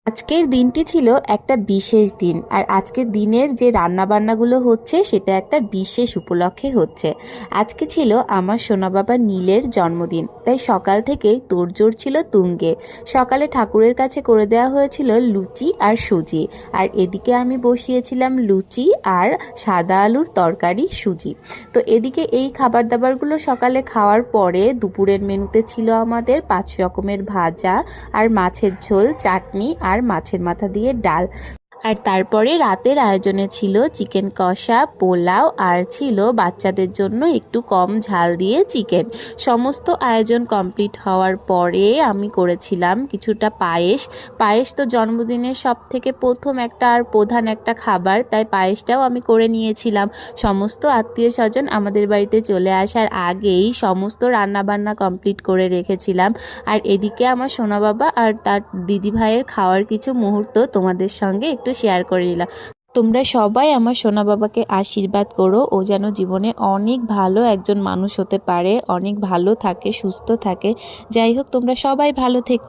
আজকের দিনটি ছিল একটা বিশেষ দিন। আর আজকের দিনের যে রান্নাবান্নাগুলো হচ্ছে সেটা একটা বিশেষ উপলক্ষে হচ্ছে। আজকে ছিল আমার সোনা বাবা নীলের জন্মদিন, তাই সকাল থেকেই তোড়জোড় ছিল তুঙ্গে। সকালে ঠাকুরের কাছে করে দেওয়া হয়েছিল লুচি আর সুজি, আর এদিকে আমি বসিয়েছিলাম লুচি আর সাদা আলুর তরকারি সুজি। তো এদিকে এই খাবার দাবারগুলো সকালে খাওয়ার পরে দুপুরের মেনুতে ছিল আমাদের 5 রকমের ভাজা আর মাছের ঝোল, চাটনি আর মাছের মাথা দিয়ে ডাল। আর তারপরে রাতের আয়োজনে ছিল চিকেন কষা, পোলাও আর ছিল বাচ্চাদের জন্য একটু কম ঝাল দিয়ে চিকেন। সমস্ত আয়োজন কমপ্লিট হওয়ার পরে আমি করেছিলাম কিছুটা পায়েস। পায়েস তো জন্মদিনের সব থেকে প্রথম একটা আর প্রধান একটা খাবার, তাই পায়েসটাও আমি করে নিয়েছিলাম। সমস্ত আত্মীয় স্বজন আমাদের বাড়িতে চলে আসার আগেই সমস্ত রান্নাবান্না কমপ্লিট করে রেখেছিলাম। আর এদিকে আমার সোনা বাবা আর তার দিদি ভাইয়ের খাওয়ার কিছু মুহূর্ত তোমাদের সঙ্গে একটু শেয়ার করে নিলাম। তোমরা সবাই আমার সোনা বাবাকে আশীর্বাদ করো, ও যেন জীবনে অনেক ভালো একজন মানুষ হতে পারে, অনেক ভালো থাকে, সুস্থ থাকে। যাই হোক, তোমরা সবাই ভালো থেকো।